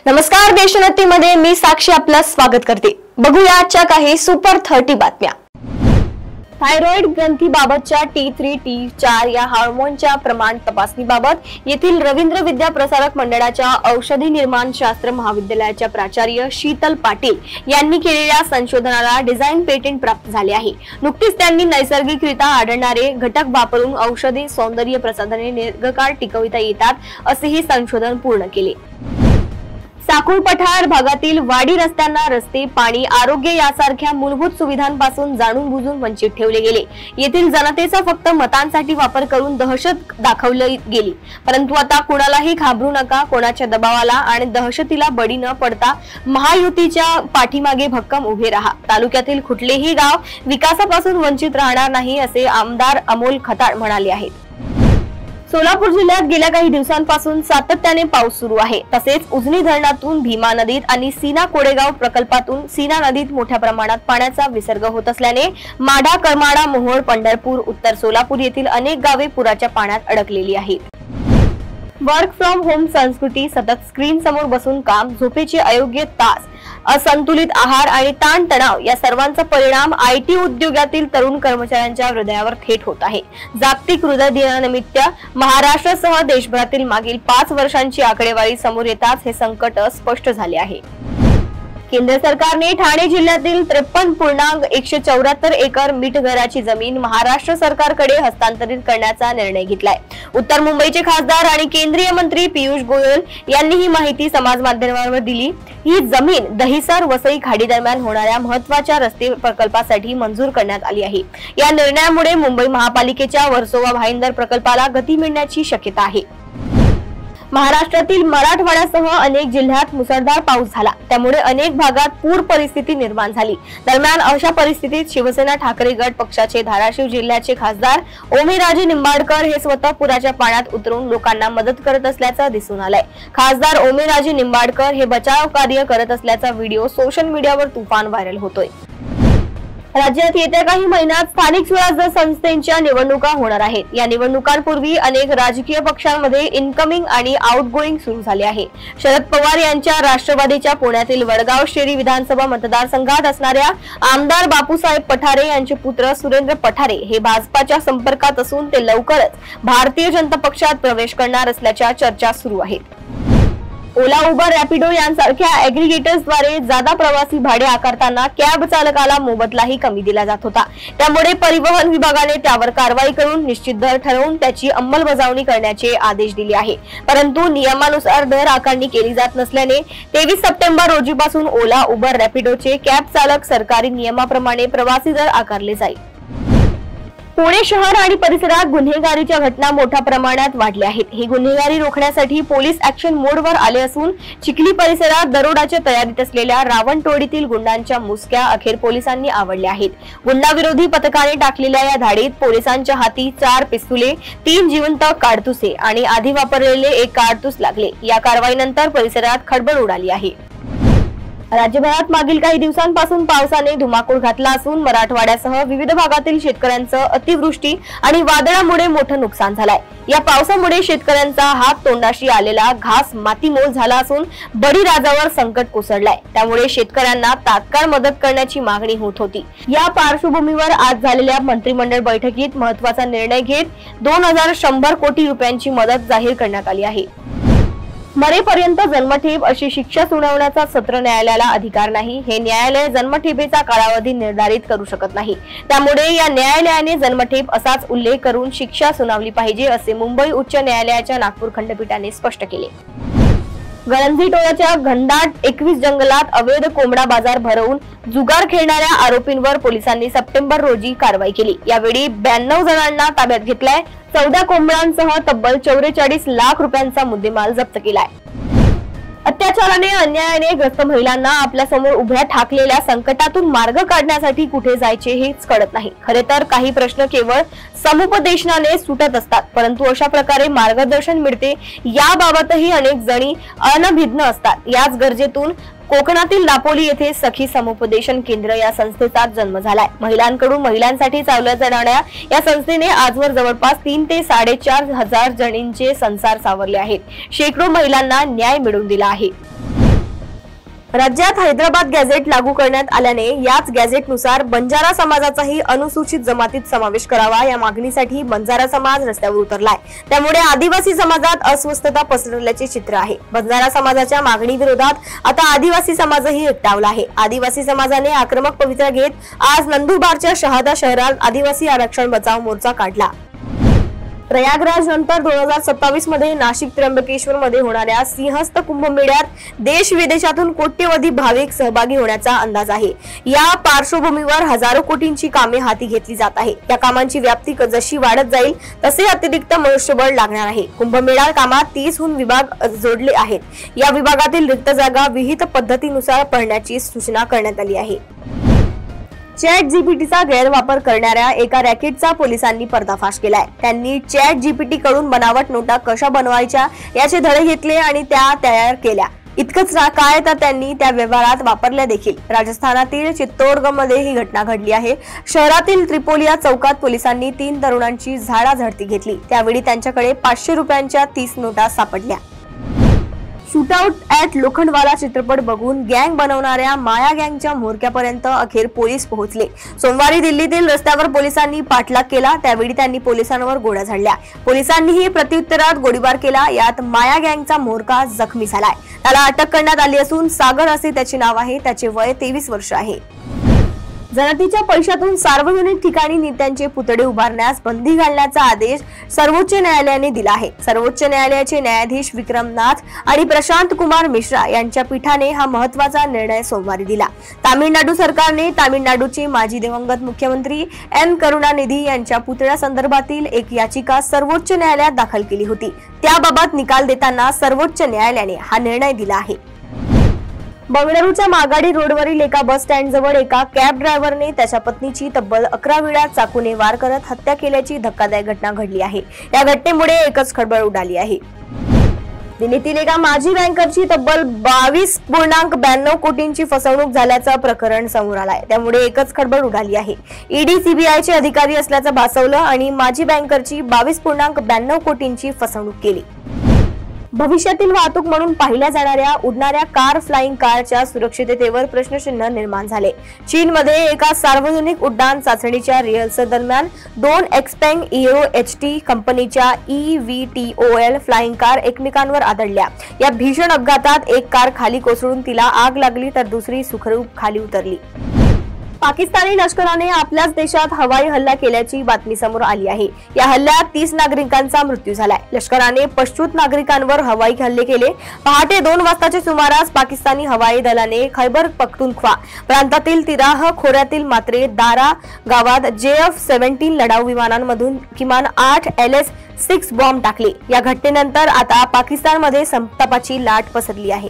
नमस्कार, देशोन्नतीमध्ये मी साक्षी आपलं स्वागत करते। बघूया आजच्या काही सुपर 30 बातम्या। थायरॉइड ग्रंथीबाबतच्या T3 T4 या हार्मोनच्या प्रमाण तपासणीबाबत येथील रवींद्र विद्या प्रसारक मंडळाच्या औषधी निर्माण शास्त्र महाविद्यालयाच्या प्राचार्य शीतल पाटील यांनी केलेल्या संशोधनाला डिझाइन पेटंट प्राप्त झाले आहे। नुकतीच त्यांनी नैसर्गिकरित्या आढळणारे घटक वापरून औषधी सौंदर्य प्रसाधने दीर्घकाळ टिकविता येतात असेही संशोधन पूर्ण केले। साकुळ पठार भागातील वाडी रस्त्यांना रस्ते, पाणी, आरोग्य यासारख्या मूलभूत सुविधांपासून जाणून बुजून वंचित ठेवले गेले। येथील जनतेचा फक्त मतांसाठी वापर करून दहशत दाखवली गेली। परंतु आता कुणालाही घाबरू नका, कोणाच्या दबावाला आणि दहशतीला बळी न पडता महायुतीच्या पाठीमागे भक्कम उभे राहा। तालुक्यातील कुठलेही गाव विकासापासून वंचित राहणार नाही असे आमदार अमोल खताळ म्हणाले आहेत। सोलापूर जिल्ह्यात गेल्या काही दिवसांपासून सातत्याने पाऊस सुरू आहे। तसेच उजनी धरणातून भीमा नदीत आणि सीना कोडेगाव प्रकल्पातून सीना नदीत मोठ्या प्रमाणात पाण्याचा विसर्ग होत असल्याने माढा, करमाळा, मोहोळ, पंढरपूर, उत्तर सोलापूर येथील अनेक गावे पुराच्या पाण्यात अडकलेली आहेत। वर्क फ्रॉम होम संस्कृती, सतत स्क्रीन समोर बसून काम, झोपेचे अयोग्य तास, असंतुलित आहार आणि ताणतणाव या सर्वांचा परिणाम IT उद्योगातील तरुण कर्मचाऱ्यांच्या हृदयावर थेट होत आहे। जागतिक हृदय दिनानिमित्त महाराष्ट्रासह देशभरातील मागील 5 वर्षांची आकडेवारी समोर येताच हे संकट स्पष्ट झाले आहे। केंद्र सरकारने ठाणे जिल्ह्यातील 53.174 एकर मिठगराची जमीन महाराष्ट्र सरकारकडे हस्तांतरित करण्याचा निर्णय घेतलाय। उत्तर मुंबईचे खासदार आणि केंद्रीय मंत्री पियुष गोयल यांनी ही माहिती समाज माध्यमांवर दिली। ही जमीन दहिसर वसई खाडी दरम्यान होणाऱ्या महत्त्वाच्या रस्ते प्रकल्पासाठी मंजूर करण्यात आली आहे। या निर्णयामुळे मुंबई महापालिकेच्या वर्सोवा भाईंदर प्रकल्पाला गती मिळण्याची शक्यता आहे। महाराष्ट्रातील मराठवाड्यासह अनेक जिल्ह्यात मुसळधार पाऊस झाला, त्यामुळे अनेक भागात पूर परिस्थिती निर्माण झाली। दरम्यान अशा परिस्थितीत शिवसेना ठाकरे गट पक्षाचे धाराशिव जिल्ह्याचे खासदार ओमेराजे निंबाडकर हे स्वतः पुराच्या पाण्यात उतरून लोकांना मदत करत असल्याचं दिसून आलंय। खासदार ओमेराजे निंबाडकर हे बचाव कार्य करत असल्याचा व्हिडिओ सोशल मीडियावर तुफान व्हायरल होतोय। राज्यात येत्या काही महिन्यात स्थानिक स्वराज्य संस्थांच्या निवडणुका होणार आहेत। या निवडणुकांपूर्वी अनेक राजकीय पक्षांमध्ये इनकमिंग आणि आउटगोइंग सुरू झाले आहे। शरद पवार यांच्या राष्ट्रवादीच्या पुण्यातील वडगाव शेरी विधानसभा मतदारसंघात असणाऱ्या आमदार बापूसाहेब पठारे यांचे पुत्र सुरेंद्र पठारे हे भाजपाच्या संपर्कात असून ते लवकरच भारतीय जनता पक्षात प्रवेश करणार असल्याच्या चर्चा सुरू आहेत। ओला, उबर, रॅपिडो यांसारख्या ऍग्रीगेटर्सद्वारे जादा प्रवासी भाडे आकारताना कॅब चालकाला मोबदलाही कमी दिला जात होता। त्यामुळे परिवहन विभागाने त्यावर कारवाई करून निश्चित दर ठरवून त्याची अंमलबजावणी करण्याचे आदेश दिले आहे। परंतु नियमानुसार दर आकारणी केली जात नसल्याने 23 सप्टेंबर रोजीपासून ओला, उबर, रॅपिडोचे कॅब चालक सरकारी नियमाप्रमाणे प्रवासी दर आकारले जाईल। पुणे शहर आणि परिसरात गुन्हेगारीच्या घटना मोठ्या प्रमाणात वाढल्या आहेत। ही गुन्हेगारी रोखण्यासाठी पोलीस ऍक्शन मोडवर आले असून चिखली परिसरात दरोडाच्या तयारीत असलेल्या रावणटोळीतील गुंडांच्या मुसक्या अखेर पोलिसांनी आवडल्या आहेत। गुंडाविरोधी पथकाने टाकलेल्या या धाडीत पोलिसांच्या हाती 4 पिस्तुले, 3 जिवंत काडतुसे आणि आधी वापरलेले 1 काडतूस लागले। या कारवाईनंतर परिसरात खळबळ उडाली आहे। राज्यभरात मागील काही दिवसांपासून पावसाने धुमाकूळ घातला असून मराठवाड्यासह विविध भागातील शेतकऱ्यांचं अतिवृष्टी आणि वादळामुळे मोठं नुकसान झालंय। या पावसामुळे शेतकऱ्यांचा हात तोंडाशी आलेला घास मातीमोल झाला असून बळीराजावर संकट कोसळलंय। त्यामुळे शेतकऱ्यांना तात्काळ मदत करण्याची मागणी होत होती। या पार्श्वभूमीवर आज झालेल्या मंत्रिमंडळ बैठकीत महत्त्वाचा निर्णय घेत 2100 कोटी रुपयांची मदत जाहीर करण्यात आली आहे। मरेपर्यंत जन्मठेप अशी शिक्षा सुनावण्याचा सत्र न्यायालयाला अधिकार नाही। हे न्यायालय जन्मठेपेचा कालावधी निर्धारित करू शकत नाही। त्यामुळे या न्यायालयाने जन्मठेप असाच उल्लेख करून शिक्षा सुनावली पाहिजे असे मुंबई उच्च न्यायालयाच्या नागपूर खंडपीठाने स्पष्ट केले। गळंजी टोळ्याच्या घनदाट 21 जंगलात अवैध कोंबडा बाजार भरवून जुगार खेळणाऱ्या आरोपींवर पोलिसांनी सप्टेंबर रोजी कारवाई केली। यावेळी 92 जणांना ताब्यात घेतलाय। 14 कोंबड्यांसह तब्बल 44 लाख रुपयांचा मुद्देमाल जप्त केलाय। अत्याचाराने अन्यायाने ग्रस्त महिलांना आपल्या समोर उभ्या ठाकलेल्या संकटातून मार्ग काढण्यासाठी कुठे जायचे हेच कळत नाही। खरे तर काही प्रश्न केवळ समुपदेशनाने सुटत असतात, परंतु अशा प्रकारे मार्गदर्शन मिळते याबाबतही अनेक जणी अनभिज्ञ असतात। याच गरजेतून कोकणातील दापोली येथे सखी समुपदेशन केंद्र या संस्थेचा जन्म झालाय। महिलांकडून महिलांसाठी चालवल्या जाणाऱ्या या संस्थेने आजवर जवळपास 3 ते 4.5 हजार जणींचे संसार सावरले आहेत। शेकडो महिलांना न्याय मिळवून दिला आहे। राज्यात हैदराबाद गॅझेट लागू करण्यात आल्याने याच गॅझेटनुसार बंजारा समाजाचाही अनुसूचित जमातीत समावेश करावा या मागणीसाठी बंजारा समाज रस्त्यावर उतरलाय। त्यामुळे आदिवासी समाजात अस्वस्थता पसरल्याचे चित्र आहे। बंजारा समाजाच्या मागणी विरोधात आता आदिवासी समाजही एकटावला आहे। आदिवासी समाजाने आक्रमक पवित्रा घेत आज नंदुरबारच्या शहादा शहरात आदिवासी आरक्षण बचाव मोर्चा काढला। प्रयागराज नंतर 2027 मध्ये नाशिक त्र्यंबकेश्वर मध्ये होणाऱ्या सिंहस्थ कुंभमेळ्यात देश विदेशातून कोट्यवधी भाविक सहभागी होण्याचा अंदाज आहे। या पार्श्वभूमीवर हजारो कोटींची कामे हाती घेतली जात आहे। या कामांची व्याप्ती जशी वाढत जाईल तसे अतिरिक्त मनुष्यबळ लागणार आहे। कुंभमेळा कामात 30हून विभाग जोडले आहेत। या विभागातील रिक्त जागा विहित पद्धतीनुसार भरण्याची सूचना करण्यात आली आहे। चॅट जीपीटीचा गैरवापर करणाऱ्या एका रॅकेटचा पोलिसांनी पर्दाफाश केलाय। त्यांनी चॅट जीपीटी कडून बनावट नोटा कशा बनवायच्या याचे धडे घेतले आणि त्या तयार केल्या। इतकंच काय तर त्यांनी त्या व्यवहारात वापरल्या देखील। राजस्थानातील चित्तोडगडमध्ये ही घटना घडली आहे। शहरातील त्रिपोलिया चौकात पोलिसांनी 3 तरुणांची झाडाझडती घेतली। त्यावेळी त्यांच्याकडे 500 रुपयांच्या 30 नोटा सापडल्या। शूटआउट ॲट लोखंडवाला चित्रपट बघून गँग बनवणाऱ्या माया गँगच्या म्होरक्यापर्यंत अखेर पोलीस पोहोचले। सोमवारी दिल्लीतील रस्त्यावर पोलिसांनी पाठलाग केला। त्यावेळी त्यांनी पोलिसांवर गोळ्या झाडल्या। पोलिसांनीही प्रत्युत्तरात गोळीबार केला। यात माया गँगचा म्होरका जखमी झालाय। त्याला अटक करण्यात आली असून सागर असे त्याचे नाव आहे। त्याचे वय 23 वर्ष आहे। जनतेच्या पैशातून सार्वजनिक ठिकाणी नेत्यांचे पुतळे उभारण्यास बंदी घालण्याचा आदेश सर्वोच्च न्यायालयाने दिला आहे। सर्वोच्च न्यायालयाचे न्यायाधीश विक्रमनाथ आणि प्रशांत कुमार मिश्रा यांच्या पीठाने हा महत्त्वाचा निर्णय सोमवारी दिला। तामिळनाडू सरकारने तामिळनाडूचे माजी दिवंगत मुख्यमंत्री एन करुणानिधी यांच्या पुतळ्यासंदर्भातील एक याचिका सर्वोच्च न्यायालयात दाखल केली होती। त्याबाबत निकाल देताना सर्वोच्च न्यायालयाने हा निर्णय दिला आहे। बंगळुरूच्या मागाडी रोडवरील एका बस स्टँडजवळ एका कॅब ड्रायव्हरने त्याच्या पत्नीची तब्बल 11 वेळा चाकूने वार करत हत्या केल्याची धक्कादायक घटना घडली आहे। या घटनेमुळे एकच खळबळ उडाली आहे। दिल्लीतील एका माजी बँकरची तब्बल 22.92 कोटींची फसवणूक झाल्याचं प्रकरण समोर आलंय। त्यामुळे एकच खळबळ उडाली आहे। ईडी सीबीआयचे अधिकारी असल्याचं भासवलं आणि माजी बँकरची 22.92 कोटींची फसवणूक केली। भविष्यातील वाहतूक म्हणून पाहिल्या जाणाऱ्या उडणाऱ्या कार फ्लाइंग कारच्या सुरक्षिततेवर प्रश्नचिन्ह निर्माण झाले। चीनमध्ये एका सार्वजनिक उड्डाण चाचणीच्या रिहर्सल दरम्यान 2 एक्सपेंग एरो एचटी कंपनीच्या EVTOL फ्लाइंग कार एकमेकांवर आदळल्या। या भीषण अपघातात एक कार खाली कोसळून तिला आग लागली तर दुसरी सुखरूप खाली उतरली। पाकिस्तानी लष्कराने आपल्याच देशात हवाई हल्ला केल्याची बातमी समोर आली आहे। या हल्ल्यात 30 नागरिकांचा मृत्यू झालाय। लष्कराने पश्तून नागरिकांवर हवाई हल्ले केले। पहाटे 2 वाजताच्या सुमारास पाकिस्तानी हवाई दलाने खैबर पख्तूनख्वा प्रांतातील तिराह खोऱ्यातील मात्रे दारा गावात JF-17 लढाऊ विमानांमधून किमान 8 LS-6 बॉम्ब टाकले। या घटनेनंतर आता पाकिस्तानमध्ये संतापाची लाट पसरली आहे।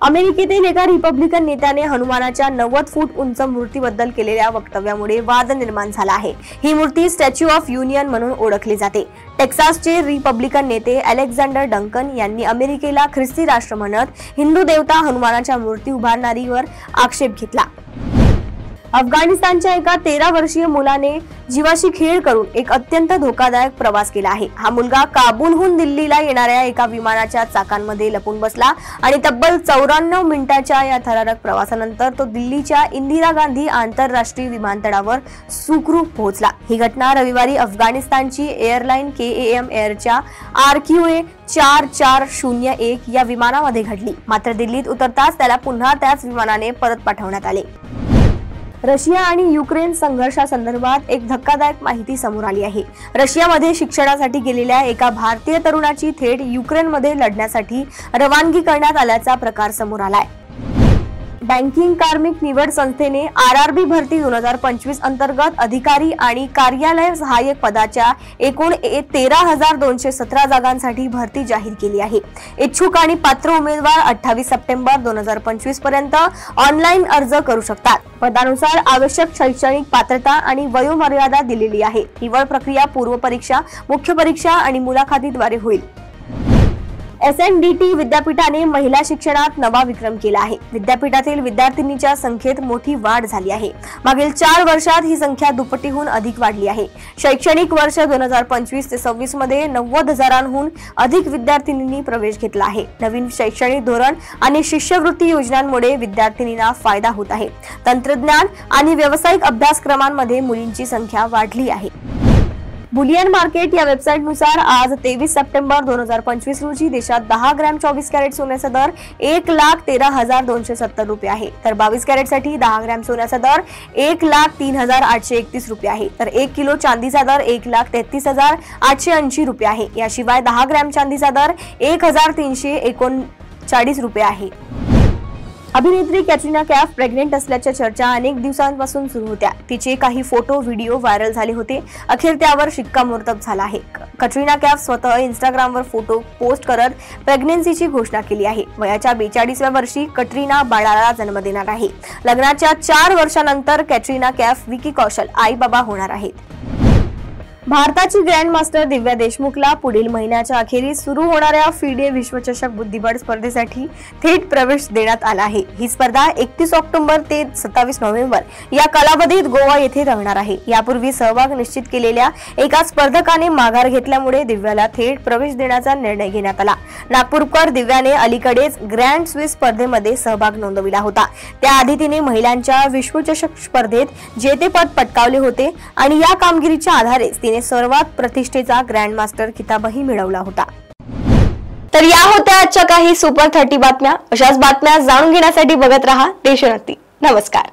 अमेरिकेतील एका रिपब्लिकन नेत्याने हनुमानाच्या 90 फूट उंच मूर्तीबद्दल केलेल्या वक्तव्यामुळे वाद निर्माण झाला आहे। ही मूर्ती स्टॅच्यू ऑफ युनियन म्हणून ओळखली जाते। टेक्सासचे रिपब्लिकन नेते अलेक्झांडर डंकन यांनी अमेरिकेला ख्रिस्ती राष्ट्र म्हणत हिंदू देवता हनुमानाच्या मूर्ती उभारणारीवर आक्षेप घेतला। अफगाणिस्तानच्या एका 13 वर्षीय मुलाने जीवाशी खेळ करून एक अत्यंत धोकादायक प्रवास केला आहे। हा मुलगा काबूलहून दिल्लीला येणाऱ्या एका विमानाच्या चाकांमध्ये लपून बसला आणि तब्बल 94 मिनिटांच्या या थरारक प्रवासानंतर तो दिल्लीच्या इंदिरा गांधी आंतरराष्ट्रीय विमानतळावर सुखरूप पोहोचला। ही घटना रविवारी अफगाणिस्तानची एअरलाइन KAM एअरच्या RQA 4401 या विमानामध्ये घडली। मात्र दिल्लीत उतरताच त्याला पुन्हा त्याच विमानाने परत पाठवण्यात आले। रशिया आणि युक्रेन संघर्षासंदर्भात एक धक्कादायक माहिती समोर आली आहे। रशियामध्ये शिक्षणासाठी गेलेल्या एका भारतीय तरुणाची थेट युक्रेनमध्ये लढण्यासाठी रवानगी करण्यात आल्याचा प्रकार समोर आलाय। बँकिंग कार्मिक निवड संस्थेने RRB भरती 2025 अंतर्गत अधिकारी आणि कार्यालय सहाय्यक पदाच्या एकूण 13,217 जागांसाठी भरती जाहीर केली आहे। इच्छुक आणि पात्र उमेदवार 28 सप्टेंबर 2025 पर्यंत ऑनलाईन अर्ज करू शकतात। पदानुसार आवश्यक शैक्षणिक पात्रता आणि वयोमर्यादा दिलेली आहे। निवड प्रक्रिया पूर्व परीक्षा, मुख्य परीक्षा आणि मुलाखतीद्वारे होईल। SNDT विद्यापीठाने महिला शिक्षणात नवा विक्रम केला आहे। विद्यापीठातील विद्यार्थिनींच्या संख्येत मोठी वाढ झाली आहे। मागील 4 वर्षात ही संख्या दुपटीहून अधिक वाढली आहे। शैक्षणिक वर्ष 2025 ते 26 मध्ये 90,000हून अधिक विद्यार्थिनींनी प्रवेश घेतला आहे। नवीन शैक्षणिक धोरण आणि शिष्यवृत्ती योजनांमुळे विद्यार्थिनींना फायदा होत आहे। तंत्रज्ञान आणि व्यावसायिक अभ्यासक्रमांमध्ये मुलींची संख्या वाढली आहे। बुलियन मार्केट या वेबसाईटनुसार आज 23 सप्टेंबर 2025 रोजी देशात 10 ग्रॅम 24 कॅरेट सोन्याचा दर 1,13,270 रुपये आहे, तर 22 कॅरेटसाठी 10 ग्रॅम सोन्याचा दर 1,03,831 रुपये आहे, तर 1 किलो चांदीचा दर 1,33,880 रुपये आहे। याशिवाय 10 ग्रॅम चांदीचा दर 1,339 रुपये आहे। अभिनेत्री कॅटरीना कैफ प्रेग्नेंट असल्याच्या चर्चा अनेक दिवसांपासून सुरू होत्या। तिचे काही फोटो व्हिडिओ व्हायरल झाले होते। अखेर त्यावर शिक्कामोर्तब झाला आहे। कॅटरीना कैफ स्वतः इंस्टाग्रामवर फोटो पोस्ट करत प्रेग्नन्सीची घोषणा केली आहे। वयाच्या 42व्या वर्षी कॅटरीना बाळाला जन्म देणार आहे। लग्नाच्या 4 वर्षांनंतर कॅटरीना कैफ विकी कौशल आई बाबा होणार आहेत। भारताची ग्रँडमास्टर दिव्या देशमुखला पुढील महिन्याच्या अखेरीस सुरू होणाऱ्या FIDE विश्वचषक बुद्धिबळ स्पर्धेसाठी थेट प्रवेश देण्यात आला आहे। ही स्पर्धा 31 ऑक्टोबर ते 27 नोव्हेंबर या कालावधीत गोवा येथे रंगणार आहे। यापूर्वी सहभाग निश्चित केलेल्या एका स्पर्धकाने माघार घेतल्यामुळे दिव्याला थेट प्रवेश देण्याचा निर्णय घेण्यात आला। नागपूरकर दिव्याने अलीकडेच ग्रँड स्विस स्पर्धेमध्ये सहभाग नोंदविला होता। त्याआधी तिने महिलांच्या विश्वचषक स्पर्धेत जेतेपद पटकावले होते आणि या कामगिरीच्या आधारे तिने सर्वात प्रतिष्ठेचा ग्रँडमास्टर किताबही मिळवला होता। तर या होत्या आजच्या काही सुपर 30 बातम्या। अशाच बातम्या जाणून घेण्यासाठी बघत रहा देशोन्नती। नमस्कार।